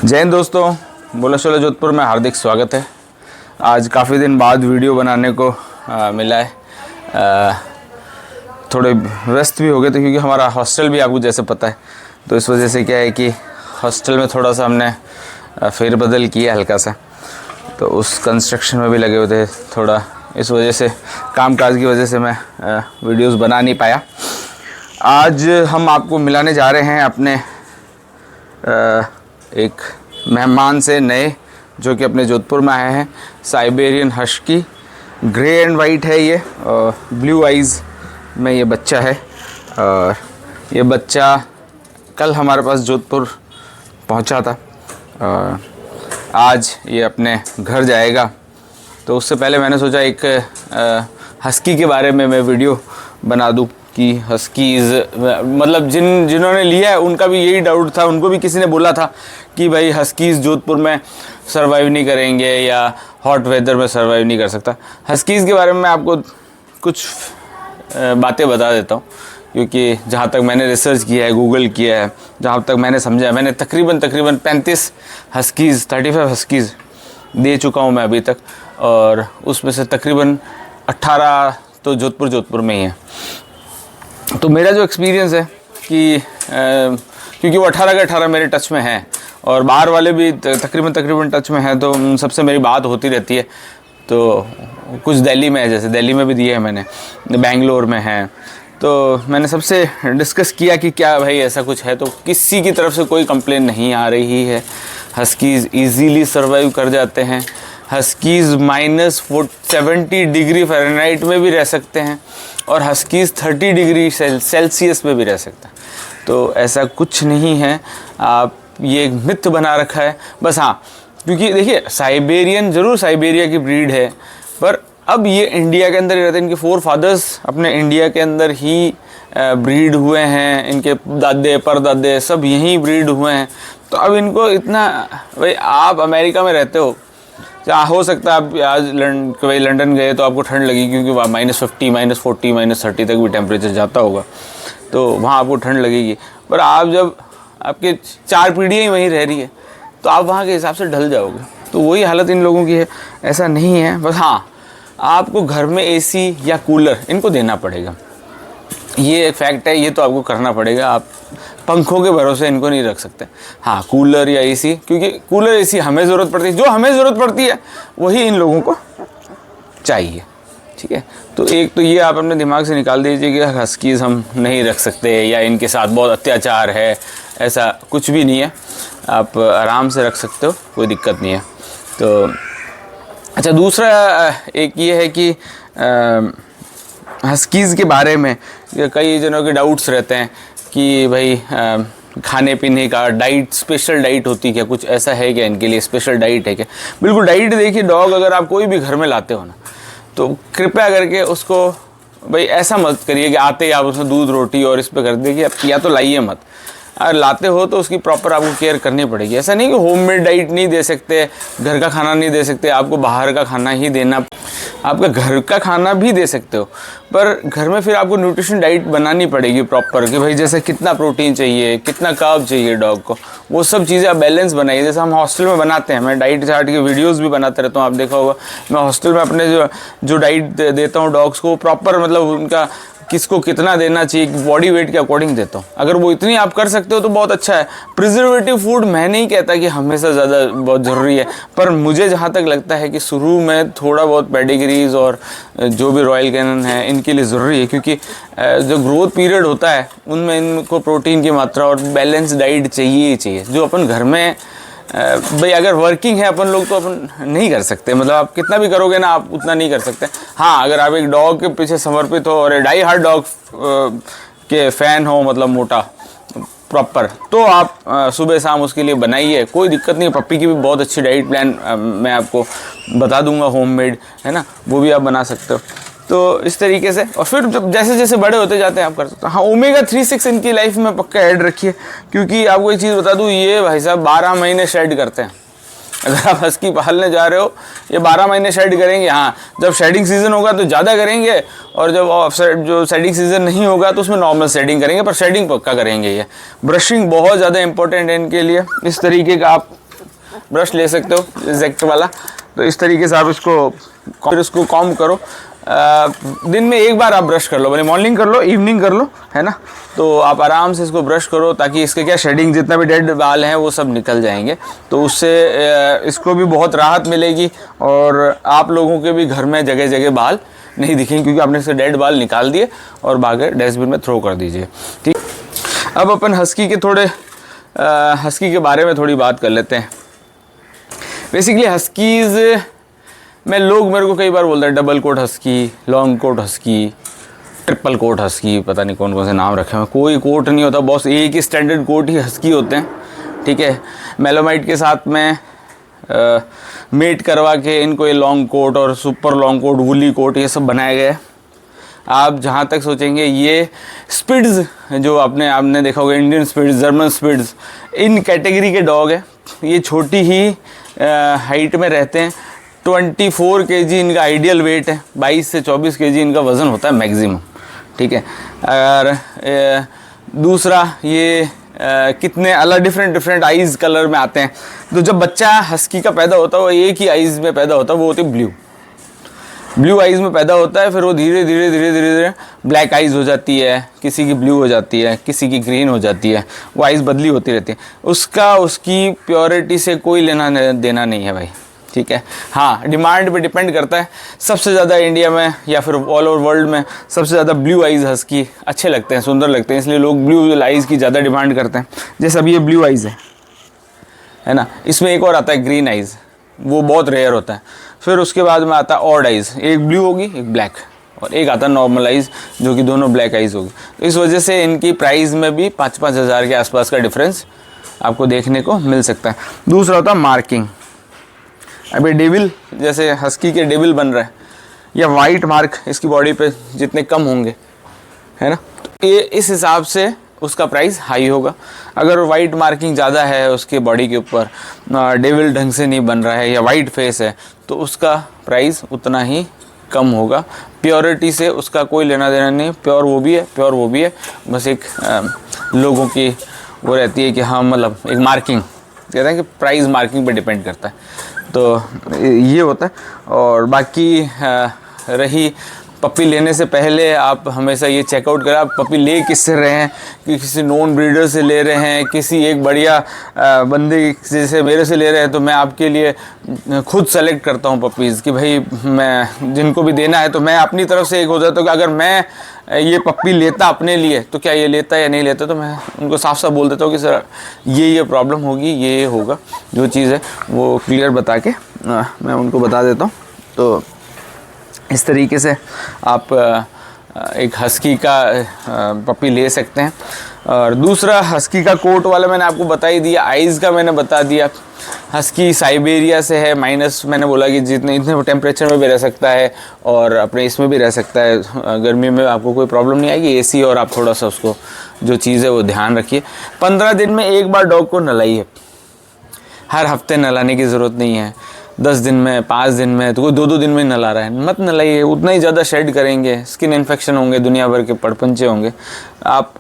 जय हिंद दोस्तों, बोला शोला जोधपुर में हार्दिक स्वागत है। आज काफ़ी दिन बाद वीडियो बनाने को मिला है। थोड़े व्यस्त भी हो गए थे क्योंकि हमारा हॉस्टल भी आपको जैसे पता है, तो इस वजह से क्या है कि हॉस्टल में थोड़ा सा हमने फेरबदल किया हल्का सा, तो उस कंस्ट्रक्शन में भी लगे हुए थे थोड़ा, इस वजह से कामकाज की वजह से मैं वीडियोस बना नहीं पाया। आज हम आपको मिलाने जा रहे हैं अपने एक मेहमान से नए, जो कि अपने जोधपुर में आए हैं। Siberian husky, grey and white है ये, और ब्लू आइज़ में ये बच्चा है। और ये बच्चा कल हमारे पास जोधपुर पहुंचा था और आज ये अपने घर जाएगा। तो उससे पहले मैंने सोचा एक हस्की के बारे में मैं वीडियो बना दूं कि हस्कीज़ मतलब जिन्होंने लिया है उनका भी यही डाउट था। उनको भी किसी ने बोला था कि भाई हस्कीज़ जोधपुर में सर्वाइव नहीं करेंगे या हॉट वेदर में सर्वाइव नहीं कर सकता। हस्कीज़ के बारे में मैं आपको कुछ बातें बता देता हूँ, क्योंकि जहाँ तक मैंने रिसर्च किया है, गूगल किया है, जहाँ तक मैंने समझा है, मैंने तकरीबन 35 हस्कीज़ 35 हस्कीज़ दे चुका हूँ मैं अभी तक, और उसमें से तकरीबन 18 तो जोधपुर में ही है। तो मेरा जो एक्सपीरियंस है कि क्योंकि वो 18 के 18 मेरे टच में हैं और बाहर वाले भी तकरीबन टच में हैं, तो उन सबसे मेरी बात होती रहती है। तो कुछ दिल्ली में है, जैसे दिल्ली में भी दिए हैं मैंने, बेंगलोर में है, तो मैंने सबसे डिस्कस किया कि क्या भाई ऐसा कुछ है, तो किसी की तरफ से कोई कंप्लेन नहीं आ रही है। हस्कीज़ ईजीली सर्वाइव कर जाते हैं। हस्कीज़ -70 डिग्री फ़ारेनहाइट में भी रह सकते हैं और हस्कीज़ 30 डिग्री सेल्सियस में भी रह सकते हैं। तो ऐसा कुछ नहीं है, आप ये एक मिथ बना रखा है बस। हाँ, क्योंकि देखिए साइबेरियन ज़रूर साइबेरिया की ब्रीड है, पर अब ये इंडिया के अंदर ही रहते हैं। इनके 4 फादर्स अपने इंडिया के अंदर ही ब्रीड हुए हैं, इनके दादे परदादे सब यहीं ब्रीड हुए हैं। तो अब इनको इतना, भाई आप अमेरिका में रहते हो, हो सकता है आप आज कभी लंदन गए तो आपको ठंड लगी, क्योंकि वहाँ -50 -40 -30 तक भी टेम्परेचर जाता होगा, तो वहाँ आपको ठंड लगेगी। पर आप जब आपके 4 पीढ़ियाँ ही वहीं रह रही है तो आप वहाँ के हिसाब से ढल जाओगे। तो वही हालत इन लोगों की है, ऐसा नहीं है। बस हाँ, आपको घर में AC या कूलर इनको देना पड़ेगा, ये एक फैक्ट है, ये तो आपको करना पड़ेगा। आप पंखों के भरोसे इनको नहीं रख सकते। हाँ, कूलर या AC, क्योंकि कूलर AC हमें ज़रूरत पड़ती है, जो हमें ज़रूरत पड़ती है वही इन लोगों को चाहिए। ठीक है, तो एक तो ये आप अपने दिमाग से निकाल दीजिए कि हस्कीज़ हम नहीं रख सकते या इनके साथ बहुत अत्याचार है, ऐसा कुछ भी नहीं है। आप आराम से रख सकते हो, कोई दिक्कत नहीं है। तो अच्छा, दूसरा एक ये है कि हस्कीज़ के बारे में कई जनों के डाउट्स रहते हैं कि भाई खाने पीने का डाइट, स्पेशल डाइट होती है क्या, कुछ ऐसा है क्या इनके लिए, स्पेशल डाइट है क्या? बिल्कुल डाइट, देखिए डॉग अगर आप कोई भी घर में लाते हो ना, तो कृपया करके उसको भाई ऐसा मत करिए कि आते ही आप उसमें दूध रोटी और इस पर कर देखिए, आप या तो लाइए मत। अगर लाते हो तो उसकी प्रॉपर आपको केयर करनी पड़ेगी। ऐसा नहीं कि होममेड डाइट नहीं दे सकते, घर का खाना नहीं दे सकते, आपको बाहर का खाना ही देना। आपका घर का खाना भी दे सकते हो, पर घर में फिर आपको न्यूट्रिशन डाइट बनानी पड़ेगी प्रॉपर, कि भाई जैसे कितना प्रोटीन चाहिए, कितना कार्ब चाहिए डॉग को, वो सब चीज़ें आप बैलेंस बनाइए। जैसे हम हॉस्टल में बनाते हैं, मैं डाइट चार्ट की वीडियोस भी बनाते रहता हूँ, आप देखा होगा। मैं हॉस्टल में अपने जो डाइट देता हूँ डॉग्स को, प्रॉपर मतलब उनका किसको कितना देना चाहिए, बॉडी वेट के अकॉर्डिंग देता हूँ। अगर वो इतनी आप कर सकते हो तो बहुत अच्छा है। प्रिजर्वेटिव फूड मैं नहीं कहता कि हमेशा ज़्यादा बहुत ज़रूरी है, पर मुझे जहाँ तक लगता है कि शुरू में थोड़ा बहुत पेडिग्रीज और जो भी रॉयल कैनन है इनके लिए ज़रूरी है, क्योंकि जो ग्रोथ पीरियड होता है उनमें इनको प्रोटीन की मात्रा और बैलेंस डाइट चाहिए ही चाहिए, जो अपन घर में भाई अगर वर्किंग है अपन लोग तो अपन नहीं कर सकते। मतलब आप कितना भी करोगे ना, आप उतना नहीं कर सकते। हाँ, अगर आप एक डॉग के पीछे समर्पित हो और डाई हार्ड डॉग के फ़ैन हो, मतलब मोटा प्रॉपर, तो आप सुबह शाम उसके लिए बनाइए, कोई दिक्कत नहीं। पप्पी की भी बहुत अच्छी डाइट प्लान मैं आपको बता दूंगा, होममेड है ना, वो भी आप बना सकते हो। तो इस तरीके से, और फिर जब जैसे जैसे बड़े होते जाते हैं आप कर सकते हो। हाँ, ओमेगा 3 इनकी लाइफ में पक्का ऐड रखिए, क्योंकि आपको एक चीज़ बता दूँ, ये भाई साहब 12 महीने शेड करते हैं। अगर आप हस्की पालने जा रहे हो, ये 12 महीने शेड करेंगे। हाँ, जब शेडिंग सीज़न होगा तो ज़्यादा करेंगे, और जब जो शेडिंग सीज़न नहीं होगा तो उसमें नॉर्मल शेडिंग करेंगे, पर शेडिंग पक्का करेंगे। ये ब्रशिंग बहुत ज़्यादा इंपॉर्टेंट है इनके लिए। इस तरीके का आप ब्रश ले सकते हो जेक्ट वाला। तो इस तरीके से आप इसको फिर इसको कॉम्ब करो। दिन में एक बार आप ब्रश कर लो, भले मॉर्निंग कर लो, इवनिंग कर लो, है ना। तो आप आराम से इसको ब्रश करो ताकि इसके क्या शेडिंग जितना भी डेड बाल हैं वो सब निकल जाएंगे। तो उससे इसको भी बहुत राहत मिलेगी और आप लोगों के भी घर में जगह जगह बाल नहीं दिखेंगे, क्योंकि आपने इसके डेड बाल निकाल दिए और भागे डस्टबिन में थ्रो कर दीजिए। ठीक, अब अपन हस्की के बारे में थोड़ी बात कर लेते हैं। बेसिकली हस्कीज़ में लोग मेरे को कई बार बोलते हैं double coat husky, long coat husky, triple coat husky, पता नहीं कौन कौन से नाम रखे हैं। कोई कोट नहीं होता बॉस, एक ही स्टैंडर्ड कोट ही हस्की होते हैं। ठीक है, मेलामाइट के साथ में मेट करवा के इनको ये लॉन्ग कोट और super long coat, woolly coat, ये सब बनाया गया है। आप जहाँ तक सोचेंगे ये स्पिट्ज़ जो आपने देखा होगा, इंडियन स्पिट्ज़, जर्मन स्पिट्ज़, इन कैटेगरी के डॉग है। ये छोटी ही हाइट में रहते हैं। 24 केजी इनका आइडियल वेट है, 22 से 24 केजी इनका वज़न होता है मैक्सिमम। ठीक है, और दूसरा ये कितने अलग डिफरेंट आइज़ कलर में आते हैं। तो जब बच्चा हस्की का पैदा होता है वो एक ही आइज़ में पैदा होता है, वो होती है ब्लू आइज़ में पैदा होता है। फिर वो धीरे धीरे ब्लैक आइज़ हो जाती है, किसी की ब्लू हो जाती है, किसी की ग्रीन हो जाती है, वो आइज़ बदली होती रहती है। उसकी प्योरिटी से कोई लेना देना नहीं है भाई। ठीक है, हाँ, डिमांड पे डिपेंड करता है। सबसे ज़्यादा इंडिया में या फिर ऑल ओवर वर्ल्ड में सबसे ज़्यादा ब्लू आइज़ हस्की अच्छे लगते हैं, सुंदर लगते हैं, इसलिए लोग ब्लू आइज़ की ज़्यादा डिमांड करते हैं। जैसे अभी ये ब्लू आइज़ है ना। इसमें एक और आता है ग्रीन आइज़, वो बहुत रेयर होता है। फिर उसके बाद में आता है ऑड आइज़, एक ब्लू होगी एक ब्लैक, और एक आता है नॉर्मल आइज़ जो कि दोनों ब्लैक आइज़ होगी। तो इस वजह से इनकी प्राइस में भी 5-5 हज़ार के आसपास का डिफरेंस आपको देखने को मिल सकता है। दूसरा होता है मार्किंग। अभी डेविल, जैसे हस्की के डेविल बन रहा है, या वाइट मार्क इसकी बॉडी पे जितने कम होंगे, है ना, तो ये इस हिसाब से उसका प्राइस हाई होगा। अगर वाइट मार्किंग ज़्यादा है उसके बॉडी के ऊपर, डेविल ढंग से नहीं बन रहा है या वाइट फेस है, तो उसका प्राइस उतना ही कम होगा। प्योरिटी से उसका कोई लेना देना नहीं, प्योर वो भी है, बस एक लोगों की वो रहती है कि हाँ, मतलब एक मार्किंग कहते हैं कि प्राइस मार्किंग पे डिपेंड करता है। तो ये होता है। और बाकी रही पपी लेने से पहले आप हमेशा ये चेकआउट करें आप पपी ले किससे रहे हैं, कि किसी नॉन ब्रीडर से ले रहे हैं, किसी एक बढ़िया बंदे जैसे मेरे से ले रहे हैं। तो मैं आपके लिए खुद सेलेक्ट करता हूँ पपीज़ कि भाई मैं जिनको भी देना है तो मैं अपनी तरफ से एक हो जाता हूँ कि अगर मैं ये पप्पी लेता अपने लिए तो क्या ये लेता या नहीं लेता। तो मैं उनको साफ साफ बोल देता हूँ कि सर ये प्रॉब्लम होगी, ये होगा, जो चीज़ है वो क्लियर बता के मैं उनको बता देता हूँ। तो इस तरीके से आप एक हस्की का पपी ले सकते हैं। और दूसरा हस्की का कोट वाला मैंने आपको बता ही दिया, आइज़ का मैंने बता दिया। हस्की साइबेरिया से है, माइनस मैंने बोला कि इतने टेम्परेचर में भी रह सकता है और अपने इसमें भी रह सकता है, गर्मी में आपको कोई प्रॉब्लम नहीं आएगी, एसी। और आप थोड़ा सा उसको जो चीज़ है वो ध्यान रखिए। 15 दिन में एक बार डॉग को नहलाइए, हर हफ्ते नहलाने की ज़रूरत नहीं है। 10 दिन में, 5 दिन में, तो कोई 2-2 दिन में नहला रहा है, मत नहलाइए। उतना ही ज़्यादा शेड करेंगे, स्किन इन्फेक्शन होंगे, दुनिया भर के पड़पंचे होंगे। आप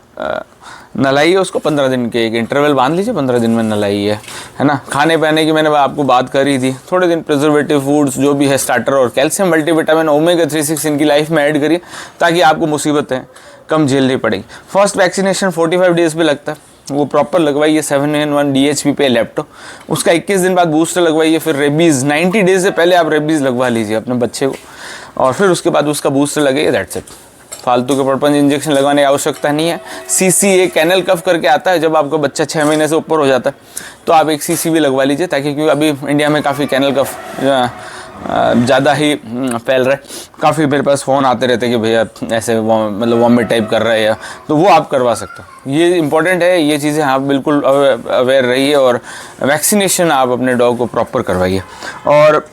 नहलाइए उसको 15 दिन के एक इंटरवल बांध लीजिए, 15 दिन में नहलाइए, है ना। खाने पीने की मैंने आपको बात करी थी, थोड़े दिन प्रिजर्वेटिव फूड्स जो भी है, स्टार्टर और कैल्शियम मल्टीविटामिन ओमेगा 3-6 इनकी लाइफ में ऐड करिए ताकि आपको मुसीबतें कम झेलनी पड़ेगी। फर्स्ट वैक्सीनेशन 45 डेज़ पे लगता है, वो प्रॉपर लगवाइए। 7-in-1 DHP पे लेप्टो, उसका 21 दिन बाद बूस्टर लगवाइए। फिर रेबीज़ 90 डेज़ से पहले आप रेबीज़ लगवा लीजिए अपने बच्चे को, और फिर उसके बाद उसका बूस्टर लगेगा, दैट्स इट। फालतू के पड़पंच इंजेक्शन लगाने की आवश्यकता नहीं है। CCA कैनल कफ करके आता है, जब आपका बच्चा 6 महीने से ऊपर हो जाता है तो आप एक CC भी लगवा लीजिए, ताकि क्योंकि अभी इंडिया में काफ़ी कैनल कफ ज़्यादा ही फैल रहा है। काफ़ी मेरे पास फ़ोन आते रहते हैं कि भैया ऐसे मतलब वॉमिट टाइप कर रहा है, या तो वो आप करवा सकते हो। ये इंपॉर्टेंट है, ये चीज़ें आप बिल्कुल अवेयर रहिए और वैक्सीनेशन आप अपने डॉग को प्रॉपर करवाइए। और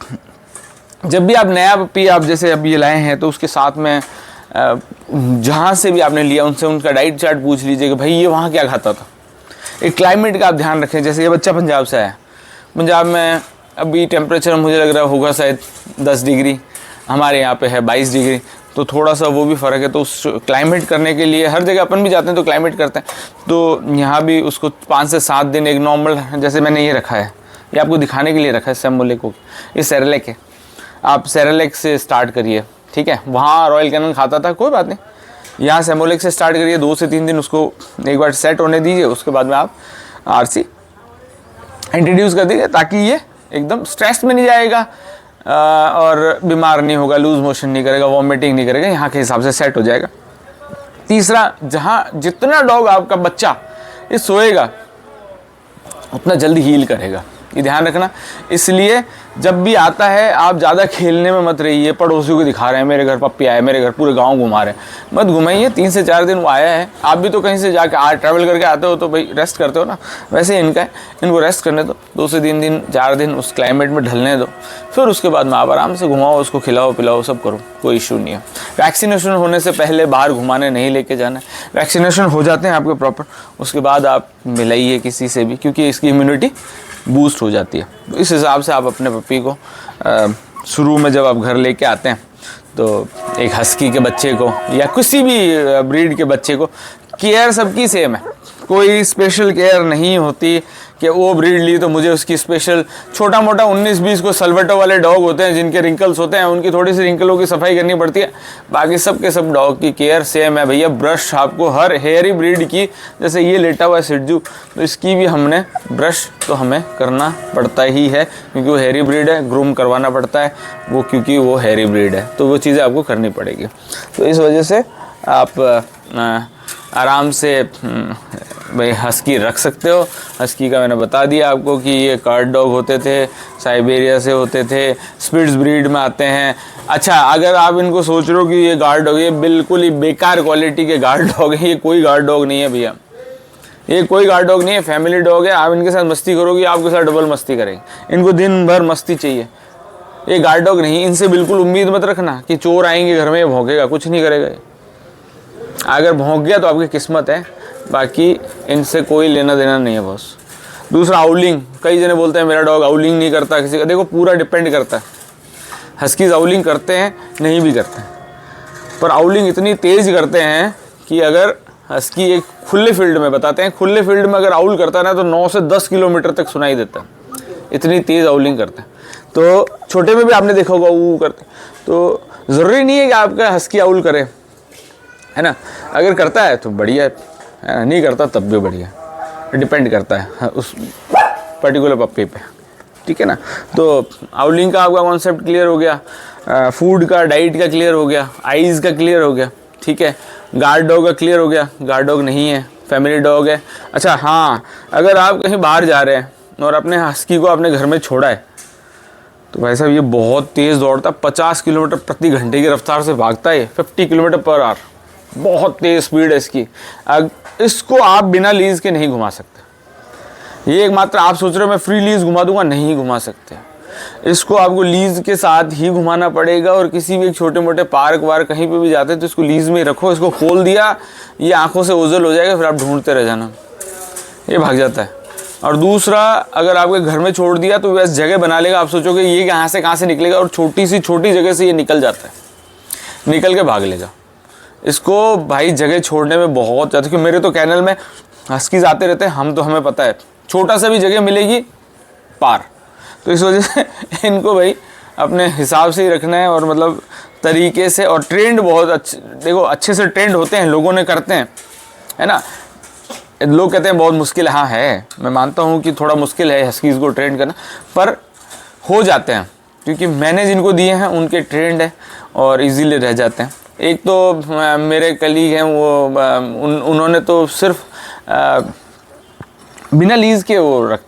जब भी आप नया पपी आप जैसे अभी ये लाए हैं तो उसके साथ में जहाँ से भी आपने लिया उनसे उनका डाइट चार्ट पूछ लीजिए कि भाई ये वहाँ क्या खाता था। एक क्लाइमेट का आप ध्यान रखें, जैसे ये बच्चा पंजाब से आया, पंजाब में अभी टेम्परेचर मुझे लग रहा होगा शायद 10 डिग्री, हमारे यहाँ पे है 22 डिग्री, तो थोड़ा सा वो भी फ़र्क है। तो उस क्लाइमेट करने के लिए हर जगह अपन भी जाते हैं तो क्लाइमेट करते हैं, तो यहाँ भी उसको 5 से 7 दिन एक नॉर्मल, जैसे मैंने ये रखा है ये आपको दिखाने के लिए रखा है सेमोलेक को, ये सेरेलेक है। आप सेरेलेक से स्टार्ट करिए, ठीक है। वहाँ रॉयल कैनन खाता था, कोई बात नहीं, यहाँ सेमोलेक से स्टार्ट करिए। 2 से 3 दिन उसको एक बार सेट होने दीजिए, उसके बाद में आप आरसी इंट्रोड्यूस कर दीजिए, ताकि ये एकदम स्ट्रेस में नहीं जाएगा और बीमार नहीं होगा, लूज मोशन नहीं करेगा, वॉमिटिंग नहीं करेगा, यहाँ के हिसाब से सेट हो जाएगा। तीसरा, जहाँ जितना डॉग आपका बच्चा ये सोएगा उतना जल्दी हील करेगा, ये ध्यान रखना। इसलिए जब भी आता है आप ज़्यादा खेलने में मत रहिए, पड़ोसियों को दिखा रहे हैं मेरे घर पप्पी आए, मेरे घर पूरे गांव घुमा रहे हैं, मत घुमाइए। 3 से 4 दिन वो आया है, आप भी तो कहीं से जाकर ट्रैवल करके आते हो तो भाई रेस्ट करते हो ना, वैसे इनका है, इनको रेस्ट करने दो। 2 से 3 दिन 4 दिन उस क्लाइमेट में ढलने दो, फिर उसके बाद में आप आराम से घुमाओ, उसको खिलाओ पिलाओ, सब करो, कोई इशू नहीं है। वैक्सीनेशन होने से पहले बाहर घुमाने नहीं लेके जाना है। वैक्सीनेशन हो जाते हैं आपके प्रॉपर, उसके बाद आप मिलाइए किसी से भी, क्योंकि इसकी इम्यूनिटी बूस्ट हो जाती है। तो इस हिसाब से आप अपने पपी को शुरू में जब आप घर लेके आते हैं तो एक हस्की के बच्चे को या किसी भी ब्रीड के बच्चे को केयर सबकी सेम है, कोई स्पेशल केयर नहीं होती कि वो ब्रीड ली तो मुझे उसकी स्पेशल। छोटा मोटा 19-20 को सल्वेटो वाले डॉग होते हैं जिनके रिंकल्स होते हैं, उनकी थोड़ी सी रिंकलों की सफाई करनी पड़ती है, बाकी सब के सब डॉग की केयर सेम है भैया। ब्रश आपको हर हेयरी ब्रीड की, जैसे ये लेटा हुआ है सिड्जू, तो इसकी भी हमने ब्रश तो हमें करना पड़ता ही है, क्योंकि वो हेयरी ब्रीड है, ग्रूम करवाना पड़ता है वो, क्योंकि वो हेयरी ब्रीड है, तो वो चीज़ें आपको करनी पड़ेगी। तो इस वजह से आप आराम से भाई हस्की रख सकते हो। हस्की का मैंने बता दिया आपको कि ये कार्ड डॉग होते थे, साइबेरिया से होते थे, स्पिट्स ब्रीड में आते हैं। अच्छा, अगर आप इनको सोच रहे हो कि ये गार्ड डॉग, ये बिल्कुल ही बेकार क्वालिटी के गार्ड डॉग है, ये कोई गार्ड डॉग नहीं है भैया, ये कोई गार्ड डॉग नहीं है, फैमिली डॉग है। आप इनके साथ मस्ती करोगे, आपके साथ डबल मस्ती करेंगे, इनको दिन भर मस्ती चाहिए। ये गार्ड डॉग नहीं, इनसे बिल्कुल उम्मीद मत रखना कि चोर आएंगे घर में ये भौंकेगा, कुछ नहीं करेगा ये। अगर भौंक गया तो आपकी किस्मत है, बाकी इनसे कोई लेना देना नहीं है बॉस। दूसरा, आउलिंग, कई जने बोलते हैं मेरा डॉग आउलिंग नहीं करता किसी का, देखो पूरा डिपेंड करता है। हस्कीज आउलिंग करते हैं, नहीं भी करते हैं, पर आउलिंग इतनी तेज़ करते हैं कि अगर हस्की एक खुले फील्ड में, बताते हैं खुले फील्ड में अगर आउल करता है ना तो 9 से 10 किलोमीटर तक सुनाई देता है, इतनी तेज़ आउलिंग करते हैं। तो छोटे में भी आपने देखा होगा वो करते, तो ज़रूरी नहीं है कि आपका हस्की आउल करे, है ना। अगर करता है तो बढ़िया है, नहीं करता तब भी बढ़िया, डिपेंड करता है उस पर्टिकुलर पप्पी पे, ठीक है ना। तो आउलिंग का आपका कॉन्सेप्ट क्लियर हो गया, फूड का, डाइट का क्लियर हो गया, आइज़ का क्लियर हो गया, ठीक है। गार्ड डॉग का क्लियर हो गया, गार्ड डॉग नहीं है, फैमिली डॉग है। अच्छा हाँ, अगर आप कहीं बाहर जा रहे हैं और अपने हस्की को अपने घर में छोड़ा है तो भाई साहब ये बहुत तेज़ दौड़ता है, 50 किलोमीटर प्रति घंटे की रफ्तार से भागता है, 50 किलोमीटर पर आवर, बहुत तेज़ स्पीड है इसकी। इसको आप बिना लीज़ के नहीं घुमा सकते। ये एकमात्र आप सोच रहे हो मैं फ्री लीज़ घुमा दूंगा, नहीं घुमा सकते। इसको आपको लीज़ के साथ ही घुमाना पड़ेगा, और किसी भी एक छोटे मोटे पार्क वार्क कहीं पे भी जाते हैं तो इसको लीज़ में रखो। इसको खोल दिया, ये आंखों से ओझल हो जाएगा, फिर आप ढूंढते रह जाना, ये भाग जाता है। और दूसरा, अगर आपके घर में छोड़ दिया तो वैसे जगह बना लेगा, आप सोचोगे ये कहाँ से निकलेगा, और छोटी जगह से ये निकल जाता है, निकल के भाग लेगा। इसको भाई जगह छोड़ने में बहुत ज़्यादा, क्योंकि मेरे तो कैनल में हस्कीज आते रहते हैं, हमें पता है छोटा सा भी जगह मिलेगी पार। तो इस वजह से इनको भाई अपने हिसाब से ही रखना है, और मतलब तरीके से, और ट्रेंड बहुत अच्छे, देखो अच्छे से ट्रेंड होते हैं, लोगों ने करते हैं, है ना। लोग कहते हैं बहुत मुश्किल है, हाँ है, मैं मानता हूँ कि थोड़ा मुश्किल है हस्कीज को ट्रेंड करना, पर हो जाते हैं, क्योंकि मैंने जिनको दिए हैं उनके ट्रेंड है और इजीली रह जाते हैं। एक तो मेरे कलीग हैं, वो उन्होंने तो सिर्फ बिना लीज़ के वो रख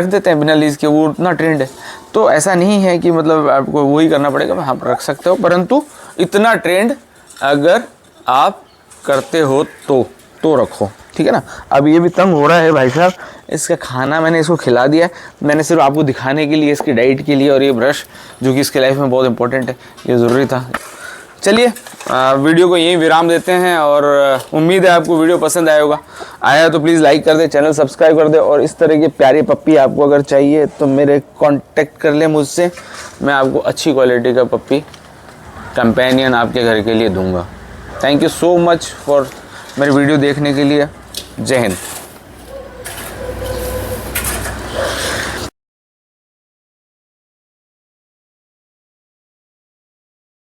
देते हैं बिना लीज़ के, वो उतना ट्रेंड है। तो ऐसा नहीं है कि मतलब आपको वही करना पड़ेगा, हाँ रख सकते हो, परंतु इतना ट्रेंड अगर आप करते हो तो रखो, ठीक है ना। अब ये भी तंग हो रहा है भाई साहब, इसका खाना मैंने इसको खिला दिया, मैंने सिर्फ आपको दिखाने के लिए, इसकी डाइट के लिए, और ये ब्रश जो कि इसके लाइफ में बहुत इंपॉर्टेंट है, ये ज़रूरी था। चलिए वीडियो को यहीं विराम देते हैं, और उम्मीद है आपको वीडियो पसंद आया तो प्लीज़ लाइक कर दे, चैनल सब्सक्राइब कर दे, और इस तरह की प्यारी पप्पी आपको अगर चाहिए तो मेरे कांटेक्ट कर ले मुझसे, मैं आपको अच्छी क्वालिटी का पप्पी कंपेनियन आपके घर के लिए दूंगा। Thank you so much for मेरी वीडियो देखने के लिए। जय हिंद।